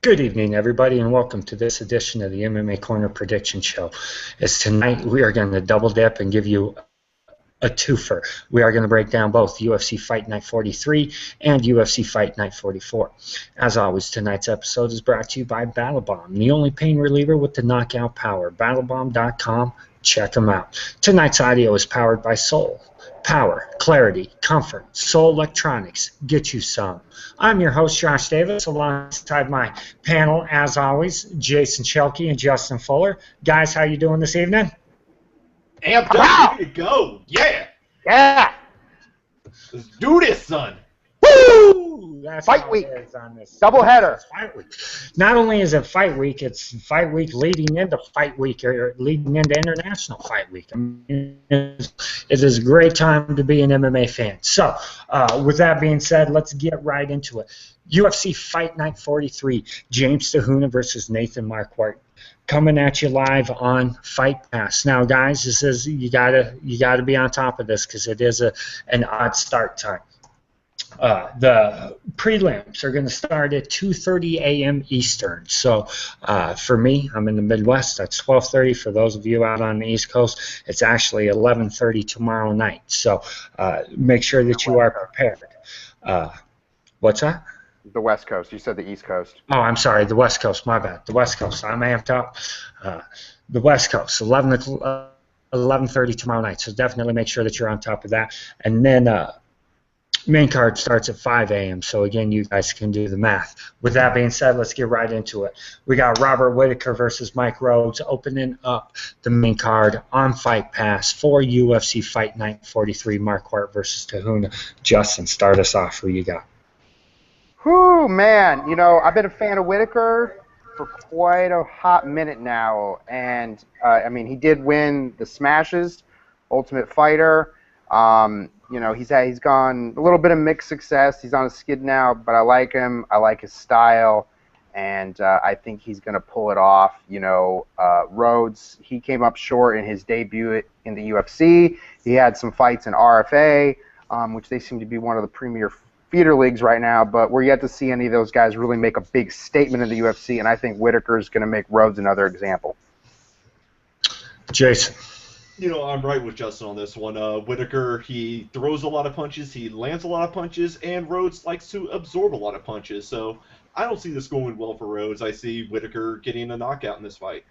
Good evening, everybody, and welcome to this edition of the MMA Corner Prediction Show. As tonight we are going to double dip and give you a twofer. We are going to break down both UFC Fight Night 43 and UFC Fight Night 44. As always, tonight's episode is brought to you by BattleBomb, the only pain reliever with the knockout power. BattleBomb.com. Check them out. Tonight's audio is powered by Soul. Power, clarity, comfort, Soul Electronics. Get you some. I'm your host, Josh Davis, alongside my panel, as always, Jason Shelkey and Justin Fuller. Guys, how you doing this evening? Amped up, ready to go. Yeah. Yeah. Let's do this, son. Woo! That's Fight week. On this. Double header. Fight week. Not only is it fight week, it's fight week leading into fight week or leading into international fight week. I mean, it is a great time to be an MMA fan. So, with that being said, let's get right into it. UFC Fight Night 43, James Tahuna versus Nathan Marquardt. Coming at you live on Fight Pass. Now, guys, this is you gotta be on top of this because it is an odd start time. The prelims are going to start at 2:30 a.m. Eastern. So for me, I'm in the Midwest. That's 12:30. For those of you out on the East Coast, it's actually 11:30 tomorrow night. So make sure that you are prepared. What's that? The West Coast. You said the East Coast. Oh, I'm sorry. The West Coast. My bad. The West Coast. I'm amped up. The West Coast. 11:30 tomorrow night. So definitely make sure that you're on top of that. And then main card starts at 5 a.m. So again, you guys can do the math. With that being said, let's get right into it. We got Robert Whittaker versus Mike Rhodes opening up the main card on Fight Pass for UFC Fight Night 43. Marquardt versus Tahuna. Justin, start us off. Who you got? Whew, man. You know, I've been a fan of Whittaker for quite a hot minute now. And, I mean, he did win the Smashes, Ultimate Fighter. You know, he's gone a little bit of mixed success. He's on a skid now, but I like him. I like his style, and I think he's going to pull it off. You know, Rhodes, he came up short in his debut in the UFC. He had some fights in RFA, which they seem to be one of the premier feeder leagues right now, but we're yet to see any of those guys really make a big statement in the UFC, and I think Whittaker is going to make Rhodes another example. Jason. You know, I'm right with Justin on this one. Whittaker, he throws a lot of punches, he lands a lot of punches, and Rhodes likes to absorb a lot of punches. So I don't see this going well for Rhodes. I see Whittaker getting a knockout in this fight.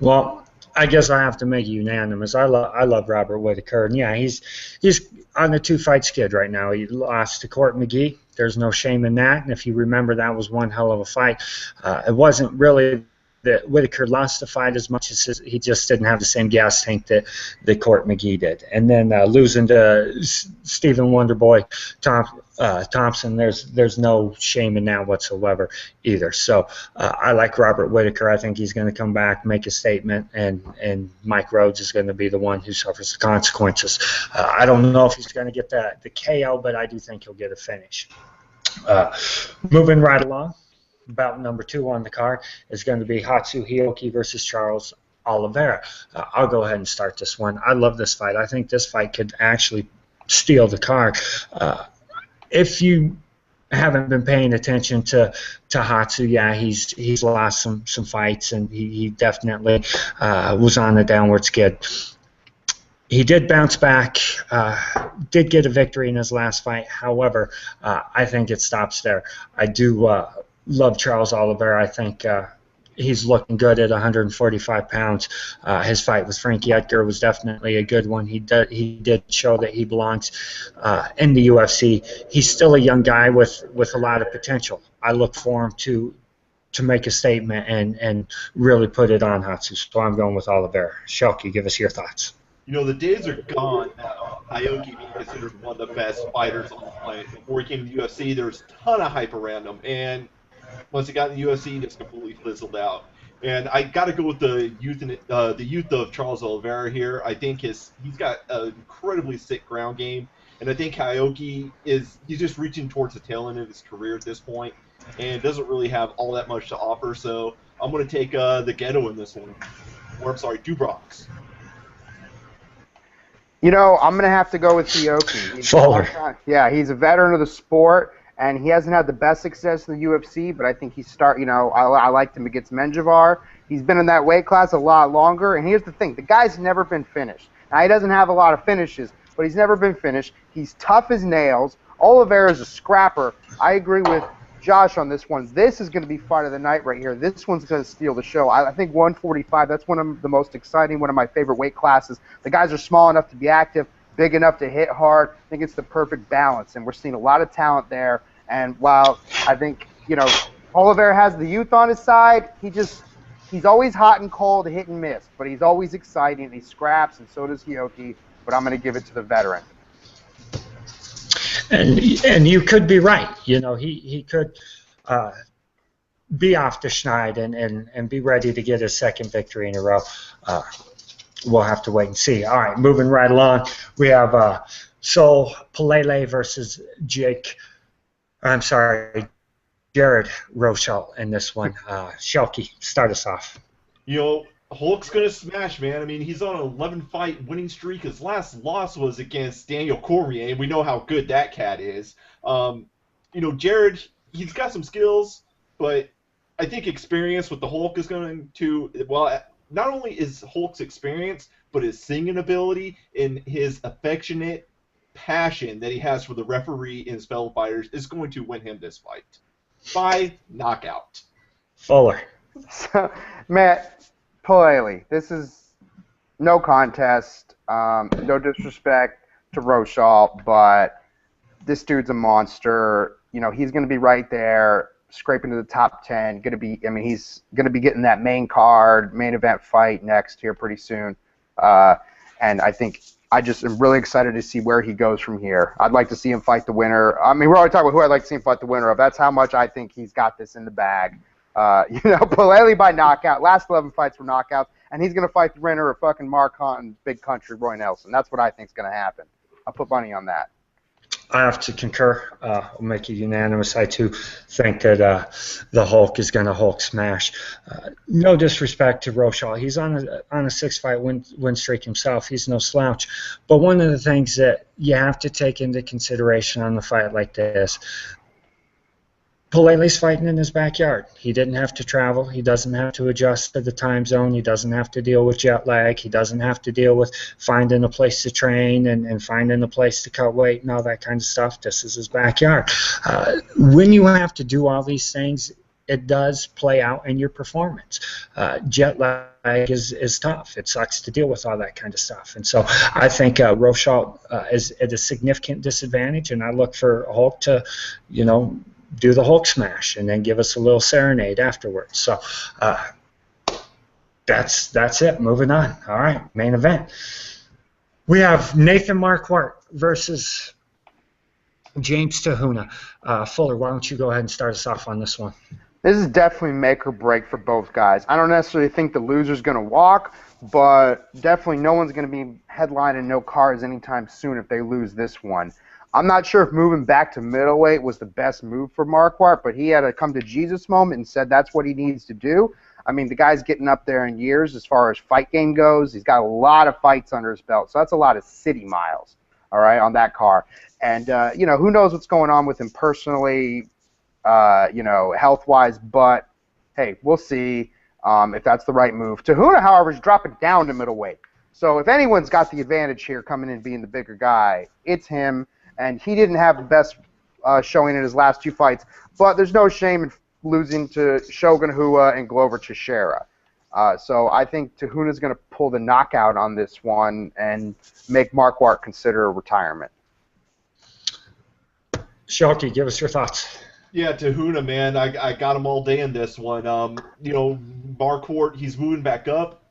Well, I guess I have to make it unanimous. I love Robert Whittaker, and yeah, he's on the 2-fight skid right now. He lost to Court McGee. There's no shame in that. And if you remember, that was one hell of a fight. It wasn't really that Whittaker lost the fight as much as he just didn't have the same gas tank that Court McGee did. And then losing to Stephen Wonderboy Thompson, there's no shame in that whatsoever either. So I like Robert Whittaker. I think he's going to come back, make a statement, and Mike Rhodes is going to be the one who suffers the consequences. I don't know if he's going to get the KO, but I do think he'll get a finish. Moving right along. Bout number 2 on the card is going to be Hatsu Hioki versus Charles Oliveira. I'll go ahead and start this one. I love this fight. I think this fight could actually steal the card. If you haven't been paying attention to Hatsu, yeah, he's lost some fights, and he definitely was on a downward skid. He did bounce back, did get a victory in his last fight. However, I think it stops there. I do love Charles Oliveira. I think he's looking good at 145 pounds. His fight with Frankie Edgar was definitely a good one. He did show that he belongs in the UFC. He's still a young guy with a lot of potential. I look for him to make a statement and really put it on Hatsu. So I'm going with Oliveira. Shelky, give us your thoughts. You know, the days are gone now. Aoki being considered one of the best fighters on the planet. Before he came to the UFC, there was a ton of hype around him, and once he got in the UFC, he just completely fizzled out. And I got to go with the youth of Charles Oliveira here. I think he's got an incredibly sick ground game, and I think Aoki he's just reaching towards the tail end of his career at this point, and doesn't really have all that much to offer. So I'm going to take the Ghetto in this one, or I'm sorry, Dubrox. You know, I'm going to have to go with Hioki. Fuller. Yeah, he's a veteran of the sport, and he hasn't had the best success in the UFC, but I think I liked him against Menjivar. He's been in that weight class a lot longer, and here's the thing. The guy's never been finished. Now, he doesn't have a lot of finishes, but he's never been finished. He's tough as nails. Oliveira's a scrapper. I agree with Josh on this one. This is going to be fight of the night right here. This one's going to steal the show. I think 145, that's one of the most exciting, one of my favorite weight classes. The guys are small enough to be active, big enough to hit hard. I think it's the perfect balance, and we're seeing a lot of talent there. And while I think, Oliveira has the youth on his side, he's always hot and cold, hit and miss, but he's always exciting. He scraps, and so does Hioki, but I'm going to give it to the veteran. And you could be right. He could be off the schneid and be ready to get his second victory in a row. We'll have to wait and see. All right, moving right along. We have Sol Pelele versus Jared Rochelle in this one. Shelky, start us off. Hulk's going to smash, man. I mean, he's on an 11-fight winning streak. His last loss was against Daniel Cormier, and we know how good that cat is. Jared, he's got some skills, but I think experience with the Hulk is going to, not only is Hulk's experience, but his singing ability and his affectionate passion that he has for the referee and his fellow fighters is going to win him this fight by knockout. Fuller. So, Matt, Pelele, this is no contest. No disrespect to Rochelle, but this dude's a monster. He's going to be right there, scraping to the top 10. He's going to be getting that main event fight next here pretty soon. And I think I just am really excited to see where he goes from here. I'd like to see him fight the winner. I mean, we're already talking about who I'd like to see him fight the winner of. That's how much I think he's got this in the bag. Pelele by knockout. Last 11 fights were knockouts, and he's going to fight the winner of fucking Mark Hunt and Big Country Roy Nelson. That's what I think is going to happen. I'll put money on that. I have to concur. I'll make it unanimous. I, too, think that the Hulk is going to Hulk smash. No disrespect to Rochelle. He's on a 6-fight win streak himself. He's no slouch. But one of the things that you have to take into consideration on a fight like this, Pelele's fighting in his backyard. He didn't have to travel. He doesn't have to adjust to the time zone. He doesn't have to deal with jet lag. He doesn't have to deal with finding a place to train and finding a place to cut weight and all that kind of stuff. This is his backyard. When you have to do all these things, it does play out in your performance. Jet lag is tough. It sucks to deal with all that kind of stuff. And so I think Rochelle is at a significant disadvantage, and I look for Hulk to, do the Hulk smash and then give us a little serenade afterwards. So that's it. Moving on. All right, main event. We have Nathan Marquardt versus James Tahuna. Fuller, why don't you go ahead and start us off on this one? This is definitely make or break for both guys. I don't necessarily think the loser's going to walk, but definitely no one's going to be headlining no cards anytime soon if they lose this one. I'm not sure if moving back to middleweight was the best move for Marquardt, but he had a come-to-Jesus moment and said that's what he needs to do. I mean, the guy's getting up there in years as far as fight game goes. He's got a lot of fights under his belt, so that's a lot of city miles, all right, on that car. And, who knows what's going on with him personally, health-wise, but, hey, we'll see if that's the right move. Tahuna, however, is dropping down to middleweight. So if anyone's got the advantage here coming in being the bigger guy, it's him. And he didn't have the best showing in his last 2 fights, but there's no shame in losing to Shogun Rua and Glover Teixeira. So I think Tahuna's going to pull the knockout on this one and make Marquardt consider a retirement. Shelky, give us your thoughts. Yeah, Tahuna, man, I got him all day in this one. Marquardt, he's moving back up.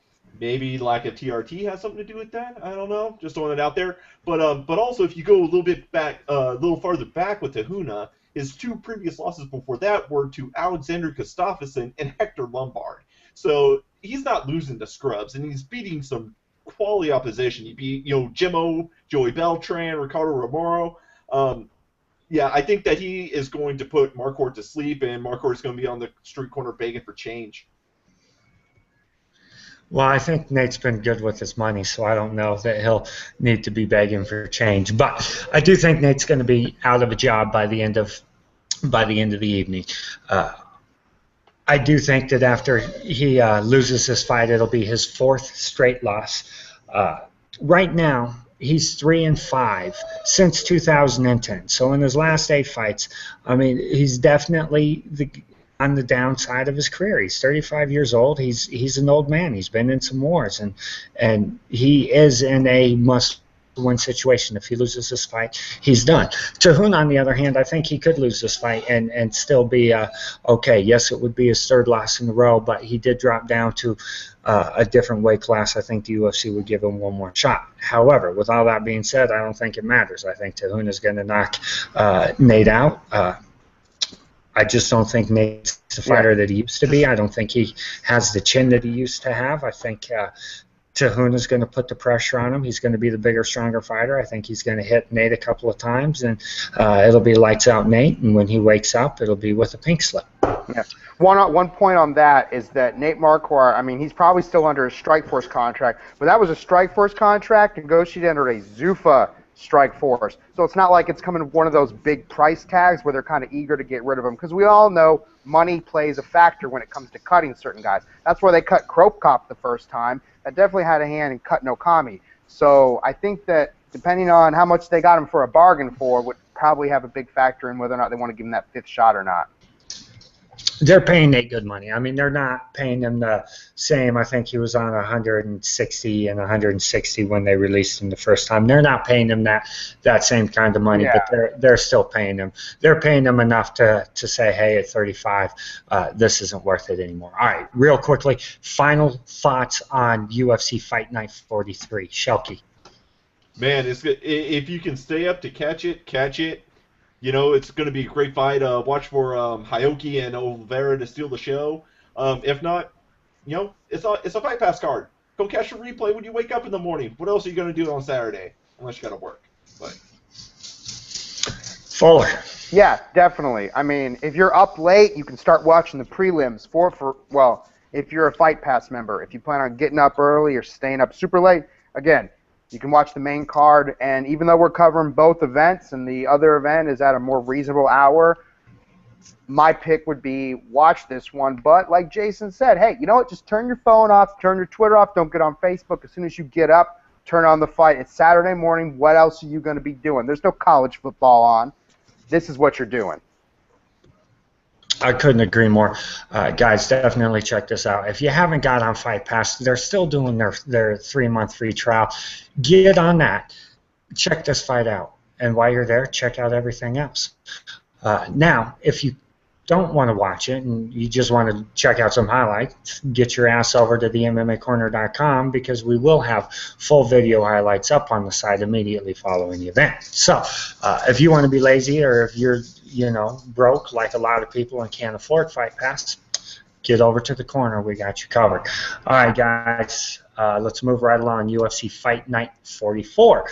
Maybe like a TRT has something to do with that. I don't know. Just throwing it out there. But also, if you go a little bit back, a little farther back with Tahuna, his 2 previous losses before that were to Alexander Gustafsson and Hector Lombard. So he's not losing to scrubs, and he's beating some quality opposition. He beat Jimmo, Joey Beltran, Ricardo Romero. I think that he is going to put Marquardt to sleep, and Marquardt is going to be on the street corner begging for change. Well, I think Nate's been good with his money, so I don't know that he'll need to be begging for change. But I do think Nate's going to be out of a job by the end of by the end of the evening. I do think that after he loses this fight, it'll be his 4th straight loss. Right now, he's 3-5 since 2010. So in his last 8 fights, I mean, he's definitely on the downside of his career. He's 35 years old. He's an old man. He's been in some wars, and he is in a must-win situation. If he loses this fight, he's done. Tahun, on the other hand, I think he could lose this fight and still be okay. Yes, it would be his 3rd loss in a row, but he did drop down to a different weight class. I think the UFC would give him one more shot. However, with all that being said, I don't think it matters. I think Tahun is going to knock Nate out. I just don't think Nate's the fighter that he used to be. I don't think he has the chin that he used to have. I think Tahun is going to put the pressure on him. He's going to be the bigger, stronger fighter. I think he's going to hit Nate a couple of times, and it'll be lights out Nate. And when he wakes up, it'll be with a pink slip. Yeah. One point on that is that Nate Marquardt, I mean, he's probably still under a Strikeforce contract, but that was a Strikeforce contract negotiated under a Zuffa Strikeforce. So it's not like it's coming with one of those big price tags where they're kind of eager to get rid of him, because we all know money plays a factor when it comes to cutting certain guys. That's why they cut Krokop the first time. That definitely had a hand in cutting Okami. So I think that depending on how much they got him for a bargain for would probably have a big factor in whether or not they want to give him that 5th shot or not. They're paying Nate good money. I mean, they're not paying him the same. I think he was on 160 and 160 when they released him the first time. They're not paying him that same kind of money, but they're still paying him. They're paying him enough to say, hey, at 35, this isn't worth it anymore. All right, real quickly, final thoughts on UFC Fight Night 43. Shelky. Man, it's good. If you can stay up to catch it, catch it. You know, it's going to be a great fight. Watch for Hayoki and Oliveira to steal the show. If not, you know, it's a Fight Pass card. Go catch a replay when you wake up in the morning. What else are you going to do on Saturday? Unless you got to work. But Fuller. Yeah, definitely. I mean, if you're up late, you can start watching the prelims well, if you're a Fight Pass member. If you plan on getting up early or staying up super late, again, you can watch the main card, and even though we're covering both events and the other event is at a more reasonable hour, my pick would be watch this one. But like Jason said, hey, you know what? Just turn your phone off, turn your Twitter off, don't get on Facebook. As soon as you get up, turn on the fight. It's Saturday morning. What else are you going to be doing? There's no college football on. This is what you're doing. I couldn't agree more. Guys, definitely check this out. If you haven't got on Fight Pass, they're still doing their 3-month free trial. Get on that. Check this fight out. And while you're there, check out everything else. Now, if you don't want to watch it and you just want to check out some highlights, get your ass over to the MMAcorner.com, because we will have full video highlights up on the site immediately following the event. So if you want to be lazy, or if you're broke like a lot of people and can't afford Fight Pass, get over to the corner. We got you covered. All right, guys, let's move right along. UFC Fight Night 44.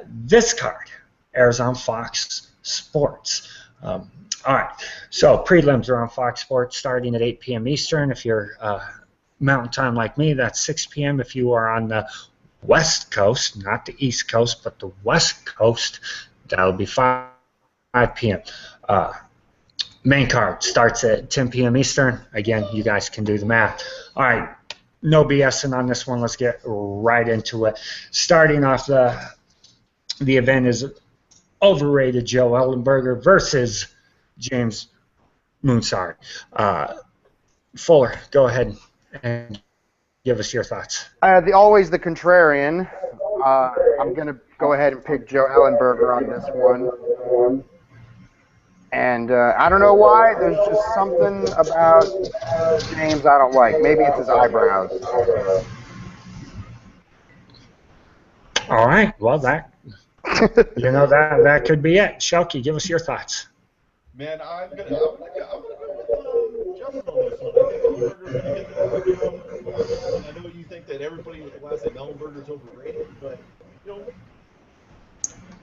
This card airs on Fox Sports. All right, so prelims are on Fox Sports starting at 8 p.m. Eastern. If you're Mountain Time like me, that's 6 p.m. If you are on the West Coast, not the East Coast, but the West Coast, that'll be 5 p.m. Main card starts at 10 p.m. Eastern. Again, you guys can do the math. All right, no BSing on this one. Let's get right into it. Starting off the event is overrated Joe Ellenberger versus James Moonsari. Fuller, go ahead and give us your thoughts. Always the contrarian. I'm going to go ahead and pick Joe Ellenberger on this one. And I don't know why. There's just something about James I don't like. Maybe it's his eyebrows. All right. Well, that could be it. Shelky, give us your thoughts. man, I'm gonna go with Justin on this one. I think Ellenberger's gonna get the podium. I know you think that everybody with the last name Ellenberger's overrated, but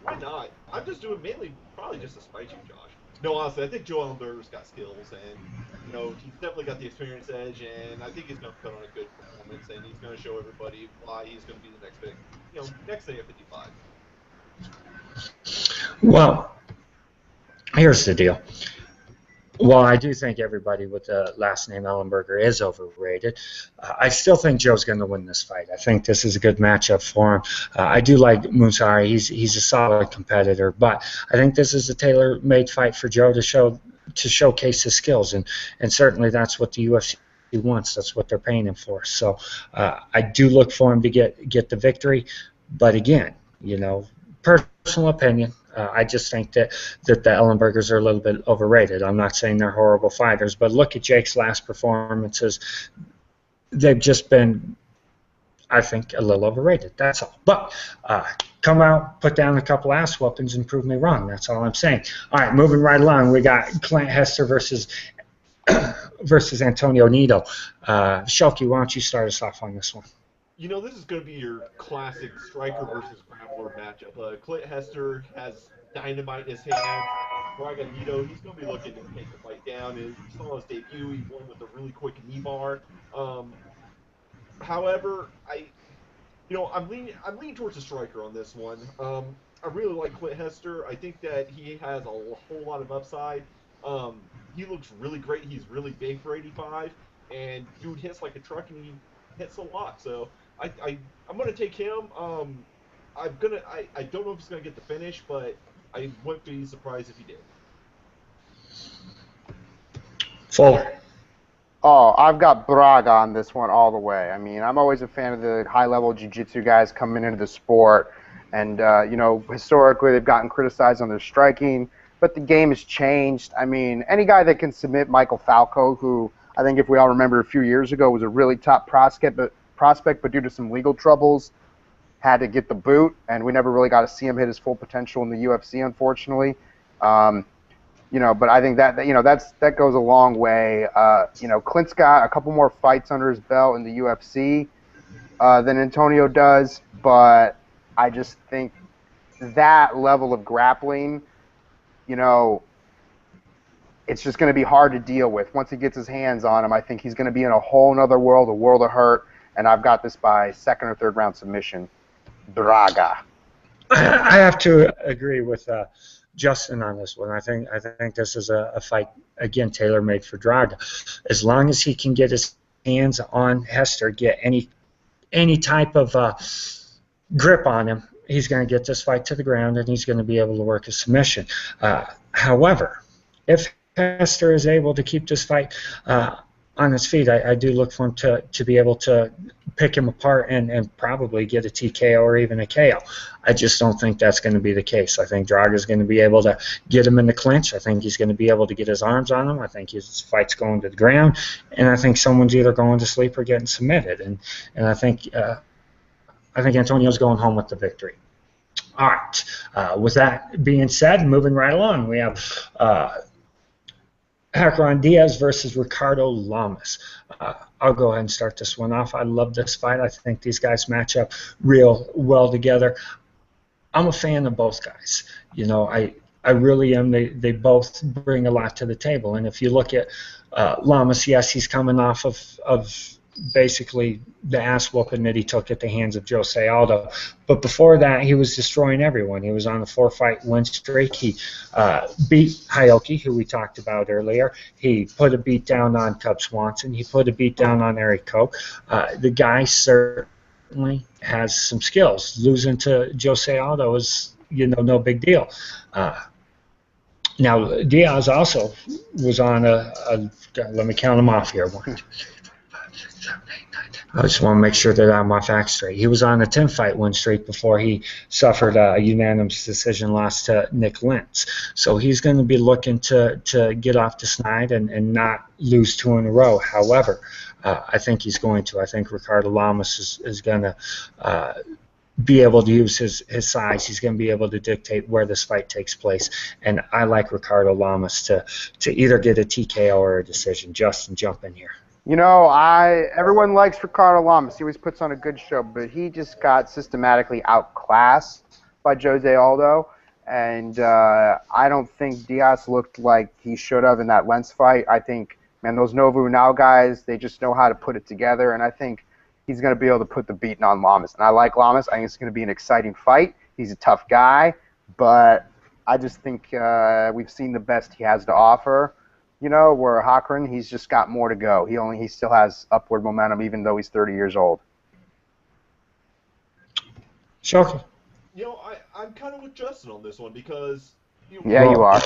why not? I'm just doing probably just to spite you, Josh. No, honestly, I think Joe Ellenberger's got skills, and he's definitely got the experience edge, and I think he's going to put on a good performance, and he's going to show everybody why he's going to be the next big, next day at 55. Well, here's the deal. Well, I do think everybody with the last name Ellenberger is overrated. I still think Joe's going to win this fight. I think this is a good matchup for him. I do like Musari. He's a solid competitor, but I think this is a tailor-made fight for Joe to showcase his skills, and certainly that's what the UFC wants. That's what they're paying him for. So I do look for him to get the victory, but again, personal opinion. I just think that the Ellenbergers are a little bit overrated. I'm not saying they're horrible fighters, but look at Jake's last performances. They've just been, I think, a little overrated. That's all. But come out, put down a couple ass whoopings, and prove me wrong. That's all I'm saying. All right, moving right along, we got Clint Hester versus Antonio Nito. Shelky, why don't you start us off on this one? This is going to be your classic striker versus grappler matchup. Clint Hester has dynamite in his hands. Braga Nito, he's going to be looking to take the fight down. And you saw his debut, he won with a really quick knee bar. However, I'm leaning towards the striker on this one. I really like Clint Hester. I think that he has a whole lot of upside. He looks really great. He's really big for 85, and dude hits like a truck, and he hits a lot. So I'm gonna take him. I don't know if he's gonna get the finish, but I wouldn't be surprised if he did. Fuller. Oh, I've got Braga on this one all the way. I mean, I'm always a fan of the high-level jiu-jitsu guys coming into the sport. And, historically they've gotten criticized on their striking, but the game has changed. I mean, any guy that can submit Michael Falco, who I think if we all remember a few years ago was a really top prospect, but due to some legal troubles, had to get the boot, and we never really got to see him hit his full potential in the UFC, unfortunately. But I think that goes a long way. Clint's got a couple more fights under his belt in the UFC than Antonio does, but I just think that level of grappling, it's just going to be hard to deal with. Once he gets his hands on him, I think he's going to be in a whole other world, a world of hurt, and I've got this by second or third round submission. Braga. I have to agree with Justin on this one. I think this is a fight, again, tailor-made for Braga. As long as he can get his hands on Hester, get any type of grip on him, he's going to get this fight to the ground, and he's going to be able to work a submission. However, if Hester is able to keep this fight on his feet, I do look for him to be able to pick him apart and probably get a TKO or even a KO. I just don't think that's going to be the case. I think Draga's going to be able to get him in the clinch. I think he's going to be able to get his arms on him. I think his fight's going to the ground, and I think someone's either going to sleep or getting submitted. And I think Antonio's going home with the victory. All right. With that being said, moving right along, we have Hakron Diaz versus Ricardo Lamas. I'll go ahead and start this one off. I love this fight. I think these guys match up real well together. I'm a fan of both guys. I really am. They both bring a lot to the table. And if you look at Lamas, yes, he's coming off of basically the ass whooping that he took at the hands of Jose Aldo. But before that, he was destroying everyone. He was on a 4-fight win streak. He beat Hioki, who we talked about earlier. He put a beat down on Cub Swanson. He put a beat down on Eric Koch. The guy certainly has some skills. Losing to Jose Aldo is, no big deal. Now, Diaz also was on let me count them off here. 1, 2, 3, 4, 5, 6, 7, 8, 9, 10. I just want to make sure that I'm my facts straight. He was on a 10-fight win streak before he suffered a unanimous decision loss to Nick Lentz. So he's going to be looking to get off the snide and not lose 2 in a row. However, I think he's going to. I think Ricardo Lamas is going to be able to use his size. He's going to be able to dictate where this fight takes place. And I like Ricardo Lamas to either get a TKO or a decision. Justin, jump in here. Everyone likes Ricardo Lamas. He always puts on a good show, but he just got systematically outclassed by Jose Aldo. And I don't think Diaz looked like he should have in that Lentz fight. I think, man, those Novo Now guys, they just know how to put it together. And I think he's going to be able to put the beating on Lamas. And I like Lamas. I think it's going to be an exciting fight. He's a tough guy, but I just think we've seen the best he has to offer. you know, where Cochran, he's just got more to go. He still has upward momentum, even though he's 30 years old. Shocking. You know, I'm kind of with Justin on this one because. Yeah, you are.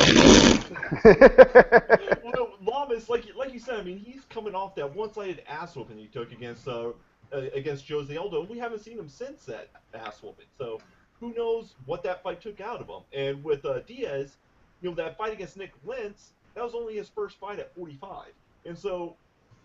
Well, no, Lamas, like you said, I mean, he's coming off that one-sided ass whooping he took against Jose Aldo. We haven't seen him since that ass whooping. So who knows what that fight took out of him? And with Diaz, you know, that fight against Nick Lentz, that was only his first fight at 45. And so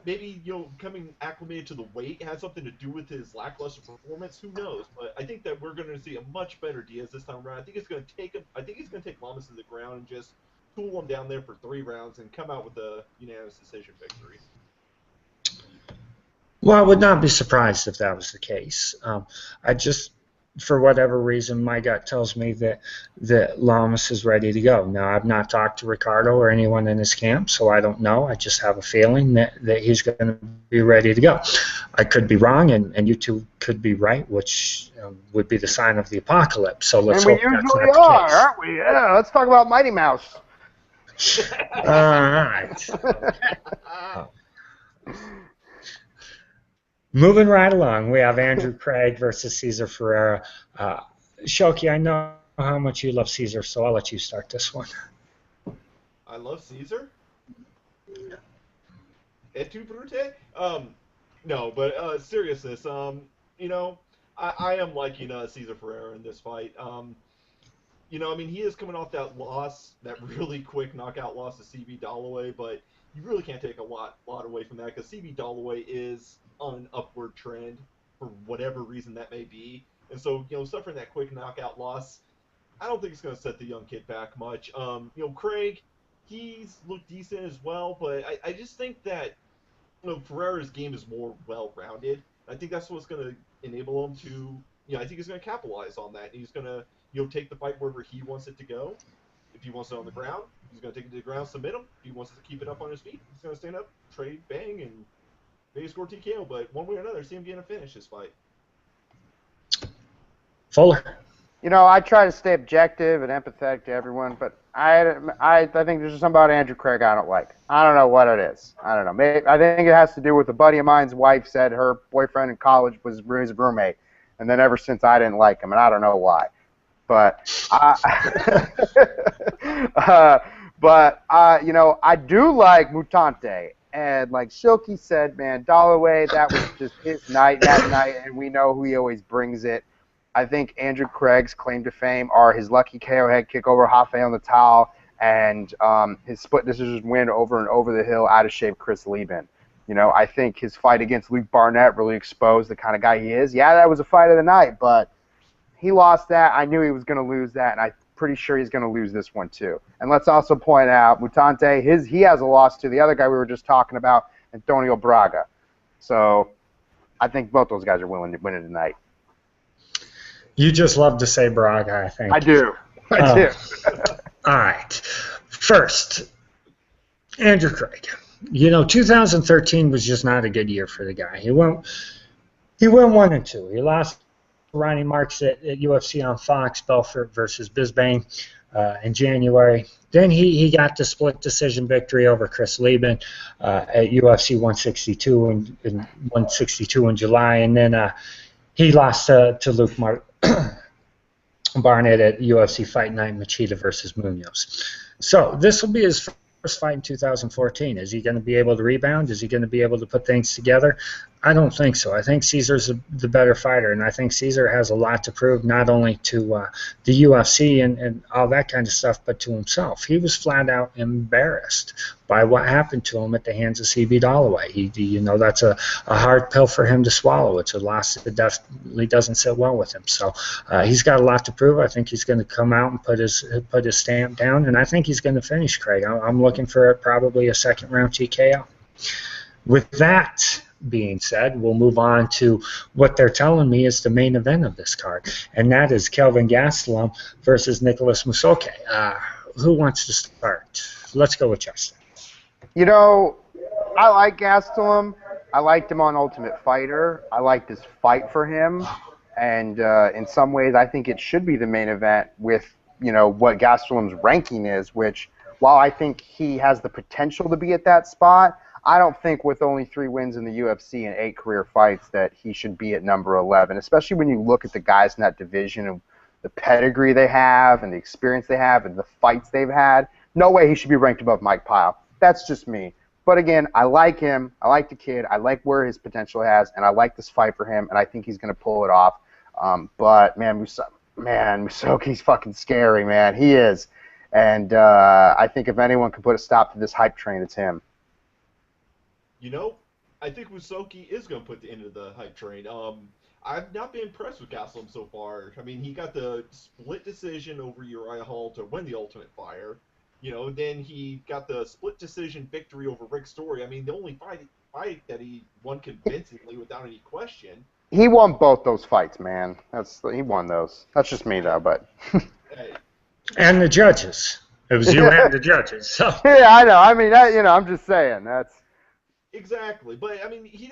maybe, you know, coming acclimated to the weight had something to do with his lackluster performance. Who knows? But I think that we're going to see a much better Diaz this time around. I think he's going to take Lamas to the ground and just tool him down there for 3 rounds and come out with a unanimous decision victory. Well, I would not be surprised if that was the case. I just, for whatever reason, my gut tells me that Lamas is ready to go. Now, I've not talked to Ricardo or anyone in his camp, so I don't know. I just have a feeling that he's going to be ready to go. I could be wrong, and you two could be right, which would be the sign of the apocalypse. So let's hope that's not the case. And we usually are, aren't we? Yeah, let's talk about Mighty Mouse. All right. Moving right along, we have Andrew Craig versus Cesar Ferreira. Shoki, I know how much you love Cesar, so I'll let you start this one. I love Cesar? Et tu, Brute? No, but seriousness, you know, I am liking Cesar Ferreira in this fight. You know, I mean, he is coming off that loss, that really quick knockout loss to CB Dollaway, but you really can't take a lot away from that because CB Dollaway is on an upward trend for whatever reason that may be. And so, you know, suffering that quick knockout loss, I don't think it's going to set the young kid back much. You know, Craig, he's looked decent as well, but I just think that, you know, Ferreira's game is more well-rounded. I think that's what's going to enable him to, you know, I think he's going to capitalize on that. He's going to, you know, take the fight wherever he wants it to go. If he wants it on the ground, he's going to take it to the ground, submit him. If he wants to keep it up on his feet, he's going to stand up, trade, bang, and maybe score TKO. But one way or another, see him getting a finish this fight. Fuller. You know, I try to stay objective and empathetic to everyone, but I think there's something about Andrew Craig I don't like. I don't know what it is. I don't know. Maybe, I think it has to do with a buddy of mine's wife said her boyfriend in college was his roommate, and then ever since I didn't like him, and I don't know why. But you know, I do like Mutante, and like Silky said, man, Dollaway, that was just his night that night, and we know who he always brings it. I think Andrew Craig's claim to fame are his lucky KO head kick over Rafael Natal and his split decision win over and over the hill out of shape Chris Lieben. You know, I think his fight against Luke Barnett really exposed the kind of guy he is. Yeah, that was a fight of the night, but he lost that. I knew he was going to lose that, and I'm pretty sure he's going to lose this one too. And let's also point out, Mutante, he has a loss to the other guy we were just talking about, Antonio Braga. So I think both those guys are willing to win it tonight. You just love to say Braga, I think. I do. I do. All right. First, Andrew Craig. You know, 2013 was just not a good year for the guy. He went 1-2. He lost Ronnie Marks at UFC on Fox, Belfort versus Bisbane in January. Then he got the split decision victory over Chris Lieben at UFC 162 and 162 in July, and then he lost to Luke Barnett at UFC Fight Night, Machida versus Munoz. So this will be his first fight in 2014. Is he going to be able to rebound? Is he going to be able to put things together? I don't think so. I think Cesar's the better fighter, and I think Cesar has a lot to prove, not only to the UFC and all that kind of stuff, but to himself. He was flat out embarrassed by what happened to him at the hands of CB Dollaway. You know, that's a hard pill for him to swallow. It's a loss that definitely doesn't sit well with him. So he's got a lot to prove. I think he's going to come out and put his stamp down, and I think he's going to finish Craig. I'm looking for probably a second-round TKO. With that being said, we'll move on to what they're telling me is the main event of this card, and that is Kelvin Gastelum versus Nicholas Musoke. Who wants to start? Let's go with Justin. You know, I like Gastelum. I liked him on Ultimate Fighter. I liked his fight for him, and in some ways, I think it should be the main event with, you know, what Gastelum's ranking is, which while I think he has the potential to be at that spot, I don't think with only 3 wins in the UFC and 8 career fights that he should be at number 11, especially when you look at the guys in that division and the pedigree they have and the experience they have and the fights they've had. No way he should be ranked above Mike Pyle. That's just me. But again, I like him. I like the kid. I like where his potential has, and I like this fight for him, and I think he's going to pull it off. But, man, Musoki's fucking scary, man. He is. And I think if anyone can put a stop to this hype train, it's him. You know, I think Musoki is going to put the end of the hype train. I've not been impressed with Gastelum so far. I mean, he got the split decision over Uriah Hall to win the Ultimate Fire. You know, then he got the split decision victory over Rick Story. I mean, the only fight that he won convincingly without any question. He won both those fights, man. He won those. That's just me, though. But Hey. And the judges. It was you and the judges. So. Yeah, I know. I mean, I'm just saying that's. Exactly, but I mean, he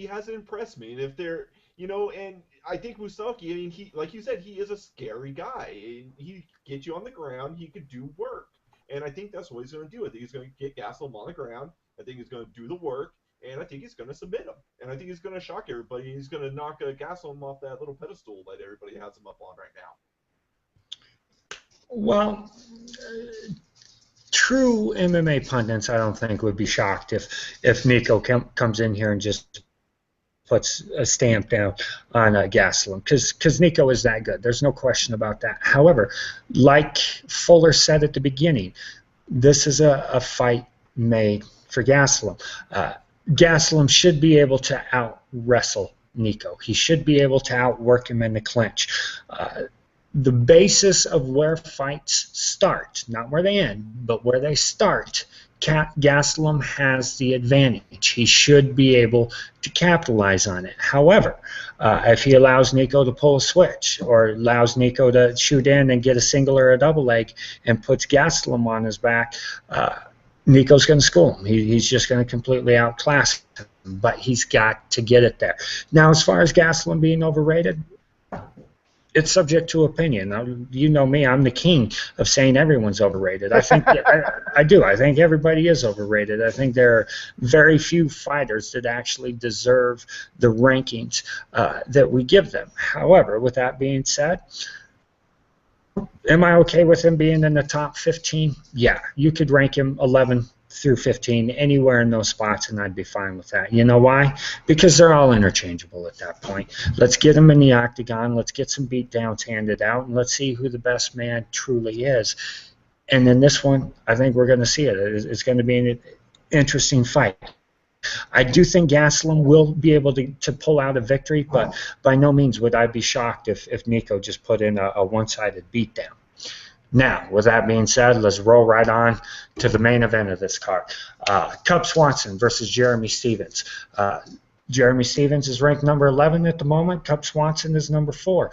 hasn't impressed me, and if they're, you know, and I think Musoki, I mean, he, like you said, he is a scary guy. He gets you on the ground, he could do work, and I think that's what he's going to do. I think he's going to get Gastelum on the ground. I think he's going to do the work, and I think he's going to submit him, and I think he's going to shock everybody. He's going to knock Gastelum off that little pedestal that everybody has him up on right now. Well. True MMA pundits, I don't think, would be shocked if Nico comes in here and just puts a stamp down on Gastelum, because Nico is that good. There's no question about that. However, like Fuller said at the beginning, this is a fight made for Gastelum. Gastelum should be able to out-wrestle Nico. He should be able to outwork him in the clinch. The basis of where fights start, not where they end, but where they start, Gastelum has the advantage. He should be able to capitalize on it. However, if he allows Nico to pull a switch or allows Nico to shoot in and get a single or a double leg and puts Gastelum on his back, Nico's going to school him. He's just going to completely outclass him, but he's got to get it there. Now, as far as Gastelum being overrated, it's subject to opinion. Now, you know me, I'm the king of saying everyone's overrated. I think I do. I think everybody is overrated. I think there are very few fighters that actually deserve the rankings that we give them. However, with that being said, am I okay with him being in the top 15? Yeah, you could rank him 11 through 15 anywhere in those spots, and I'd be fine with that. You know why? Because they're all interchangeable at that point. Let's get them in the octagon. Let's get some beatdowns handed out, and let's see who the best man truly is. And in this one, I think we're going to see it. It's going to be an interesting fight. I do think Gastelum will be able to pull out a victory, but by no means would I be shocked if Nico just put in a one-sided beatdown. Now, with that being said, let's roll right on to the main event of this card. Cub Swanson versus Jeremy Stephens. Jeremy Stephens is ranked number 11 at the moment. Cub Swanson is number 4.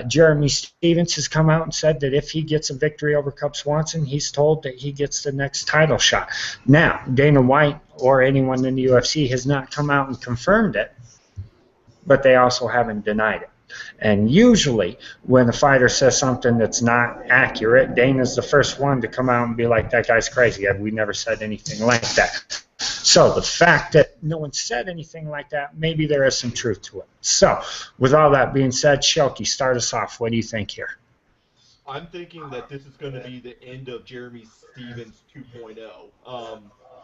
Jeremy Stephens has come out and said that if he gets a victory over Cub Swanson, he's told that he gets the next title shot. Now, Dana White or anyone in the UFC has not come out and confirmed it, but they also haven't denied it. And usually when a fighter says something that's not accurate, Dana's the first one to come out and be like, that guy's crazy. We never said anything like that. So the fact that no one said anything like that, maybe there is some truth to it. So with all that being said, Shelky, start us off. What do you think here? I'm thinking that this is going to be the end of Jeremy Stephens 2.0.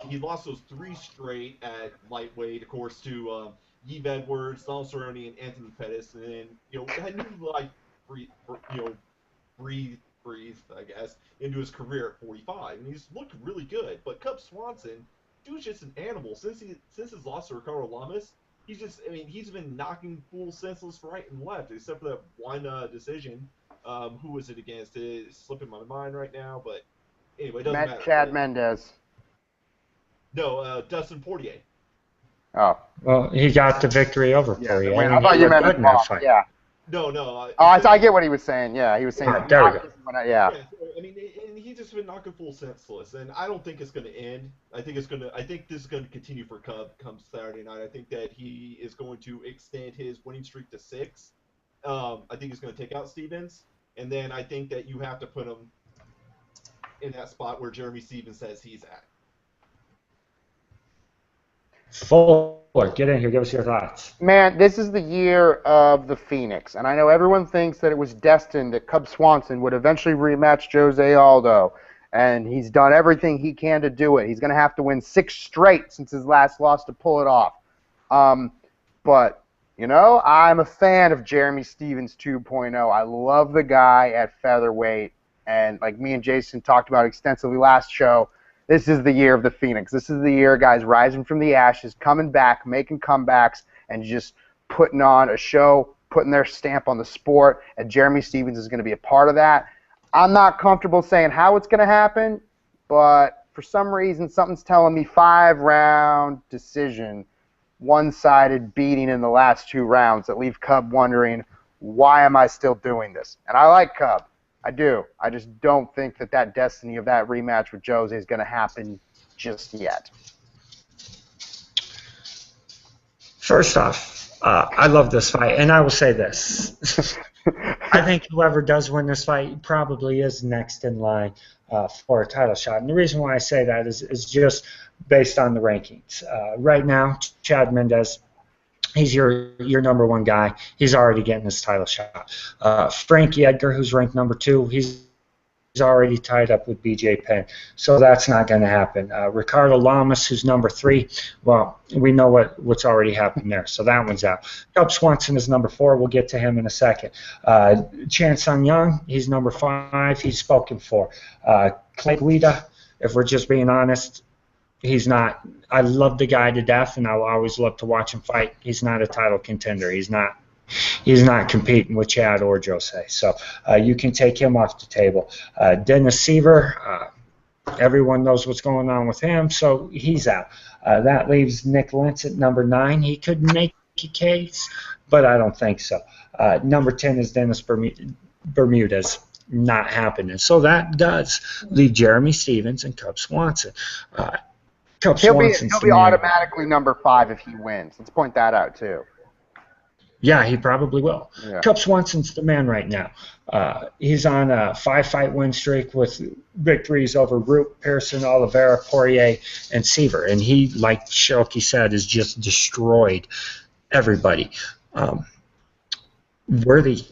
He lost those 3 straight at lightweight, of course, to Yves Edwards, Donald Cerrone, and Anthony Pettis, and then, you know, had new life, breathe, I guess, into his career at 45, and he's looked really good. But Cub Swanson, dude's just an animal. Since his loss to Ricardo Lamas, he's been knocking fools senseless right and left, except for that one decision. Who was it against? It's slipping my mind right now, but anyway, it doesn't matter. Chad Mendez. No, Dustin Poirier. Oh. Well, he got the victory over Poirier. I thought you meant that fight. Yeah. No. I get what he was saying. Yeah, he was saying that. There we go. Yeah. I mean, and he's just been knocking full senseless, and I don't think it's going to end. I think this is going to continue for Cub come Saturday night. I think that he is going to extend his winning streak to 6. I think he's going to take out Stephens, and then I think that you have to put him in that spot where Jeremy Stevens says he's at. Fuller, get in here. Give us your thoughts. Man, this is the year of the Phoenix, and I know everyone thinks that it was destined that Cub Swanson would eventually rematch Jose Aldo, and he's done everything he can to do it. He's going to have to win 6 straight since his last loss to pull it off. But, you know, I'm a fan of Jeremy Stevens 2.0. I love the guy at featherweight, and like me and Jason talked about extensively last show, this is the year of the Phoenix. This is the year guys rising from the ashes, coming back, making comebacks, and just putting on a show, putting their stamp on the sport, and Jeremy Stevens is going to be a part of that. I'm not comfortable saying how it's going to happen, but for some reason, something's telling me 5-round decision, one-sided beating in the last 2 rounds that leave Cub wondering, why am I still doing this? And I like Cub. I do. I just don't think that that destiny of that rematch with Jose is going to happen just yet. First off, I love this fight, and I will say this. I think whoever does win this fight probably is next in line for a title shot. And the reason why I say that is just based on the rankings. Right now, Chad Mendes, he's your number 1 guy. He's already getting his title shot. Frankie Edgar, who's ranked number 2, he's already tied up with BJ Penn. So that's not going to happen. Ricardo Lamas, who's number 3, well, we know what's already happened there. So that one's out. Cub Swanson is number 4. We'll get to him in a second. Chan Sung Young, he's number 5. He's spoken for. Clay Guida, if we're just being honest, he's not. I love the guy to death, and I'll always love to watch him fight. He's not a title contender. He's not competing with Chad or Jose. So you can take him off the table. Dennis Seaver, everyone knows what's going on with him, so he's out. That leaves Nick Lentz at number 9. He could make a case, but I don't think so. Number 10 is Dennis Bermudez. Not happening. So that does leave Jeremy Stevens and Cub Swanson. He'll be automatically number 5 if he wins. Let's point that out, too. Yeah, he probably will. Yeah. Cub Swanson's the man right now. He's on a 5-fight win streak with victories over Root, Pearson, Oliveira, Poirier, and Seaver. And he, like Shelky said, has just destroyed everybody. Worthy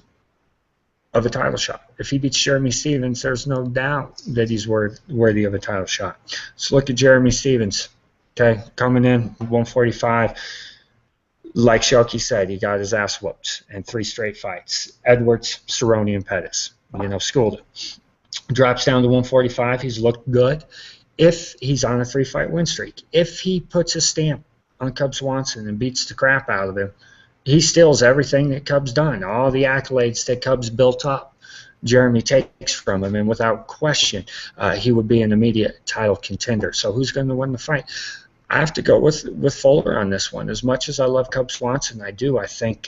of a title shot. If he beats Jeremy Stevens, there's no doubt that he's worthy of a title shot. Let's look at Jeremy Stevens. Okay, coming in 145. Like Shelky said, he got his ass whooped in 3 straight fights. Edwards, Cerrone, and Pettis. Schooled him. Drops down to 145. He's looked good. If he's on a 3-fight win streak, if he puts a stamp on Cub Swanson and beats the crap out of him, he steals everything that Cub's done. All the accolades that Cub's built up, Jeremy takes from him, and without question, he would be an immediate title contender. So who's going to win the fight? I have to go with Fuller on this one. As much as I love Cub Swanson, I do. I think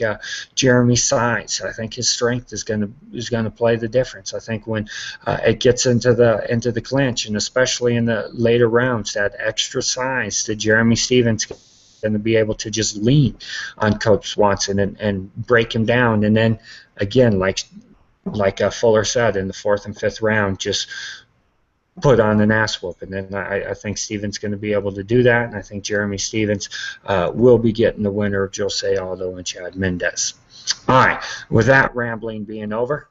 Jeremy's size, I think his strength is going to play the difference. I think when it gets into the clinch, and especially in the later rounds, that extra size that Jeremy Stevens going to be able to just lean on Cub Swanson and break him down, and then again, like Fuller said, in the 4th and 5th round, just put on an ass whooping. And I think Stevens going to be able to do that, and I think Jeremy Stevens will be getting the winner of Jose Aldo and Chad Mendes. All right, with that rambling being over,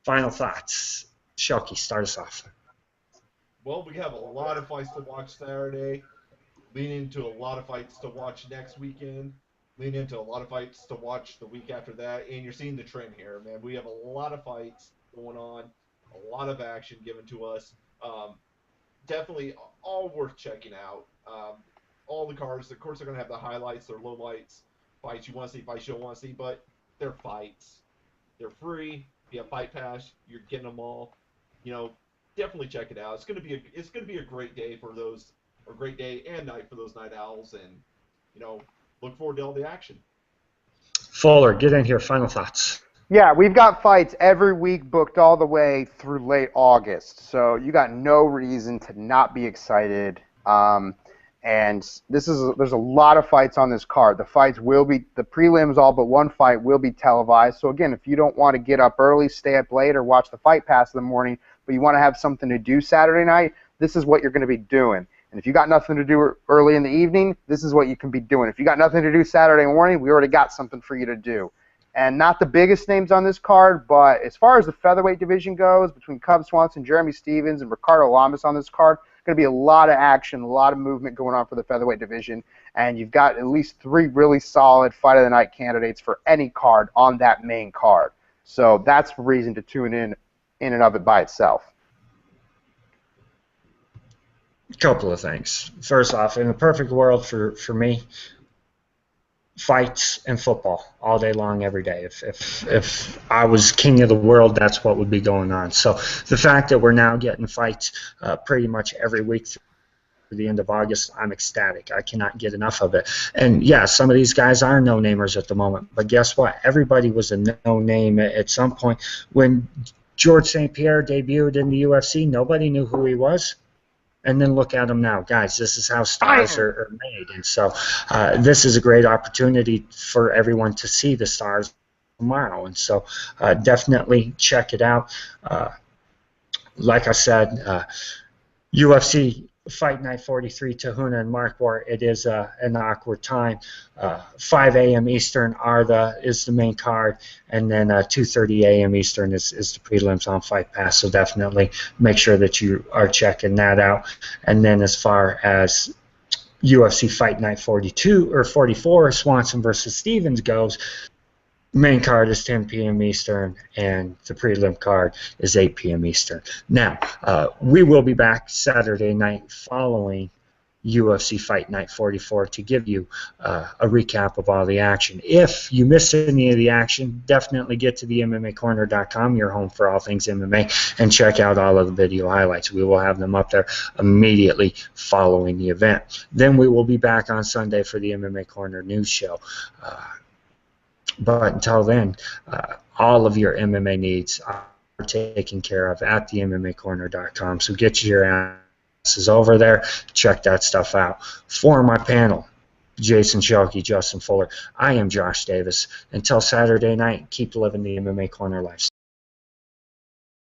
final thoughts. Shelky, start us off. Well, we have a lot of fights to watch Saturday. Lean into a lot of fights to watch next weekend. Lean into a lot of fights to watch the week after that. And you're seeing the trend here, man. We have a lot of fights going on, a lot of action given to us. Definitely all worth checking out. All the cards, of course, they're going to have the highlights, their lowlights, fights you want to see, fights you don't want to see, but they're fights. They're free. If you have Fight Pass, you're getting them all. Definitely check it out. It's going to be a great day for those. Or great day and night for those night owls, and look forward to all the action. Fuller, get in here. Final thoughts. Yeah, we've got fights every week booked all the way through late August, so you got no reason to not be excited. And there's a lot of fights on this card. The prelims, all but one fight, will be televised. So again, if you don't want to get up early, stay up late, or watch the Fight Pass in the morning, but you want to have something to do Saturday night, this is what you're going to be doing. And if you got nothing to do early in the evening, this is what you can be doing. If you got nothing to do Saturday morning, we already got something for you to do. And not the biggest names on this card, but as far as the featherweight division goes, between Cub Swanson, Jeremy Stevens, and Ricardo Lamas on this card, going to be a lot of action, a lot of movement going on for the featherweight division, and you've got at least 3 really solid fight of the night candidates for any card on that main card. So that's a reason to tune in and of it by itself. A couple of things. First off, in a perfect world for me, fights and football all day long, every day. If I was king of the world, that's what would be going on. So the fact that we're now getting fights pretty much every week through the end of August, I'm ecstatic. I cannot get enough of it. And yeah, some of these guys are no-namers at the moment, but guess what? Everybody was a no-name at some point. When George St. Pierre debuted in the UFC, nobody knew who he was. And then look at them now. Guys, this is how stars are made. And so this is a great opportunity for everyone to see the stars tomorrow. And so definitely check it out. Like I said, UFC Fight Night 43, Tahuna and Markwart, it is an awkward time. 5 a.m. Eastern is the main card, and then 2:30 a.m. Eastern is the prelims on Fight Pass. So definitely make sure that you are checking that out. And then as far as UFC Fight Night 42 or 44, Swanson versus Stevens goes, main card is 10 p.m. Eastern, and the prelim card is 8 p.m. Eastern. Now, we will be back Saturday night following UFC Fight Night 44 to give you a recap of all the action. If you missed any of the action, definitely get to the MMAcorner.com, your home for all things MMA, and check out all of the video highlights. We will have them up there immediately following the event. Then we will be back on Sunday for the MMA Corner news show. But until then, all of your MMA needs are taken care of at the MMAcorner.com. So get your asses over there. Check that stuff out. For my panel, Jason Shelkey, Justin Fuller, I am Josh Davis. Until Saturday night, keep living the MMA Corner lifestyle.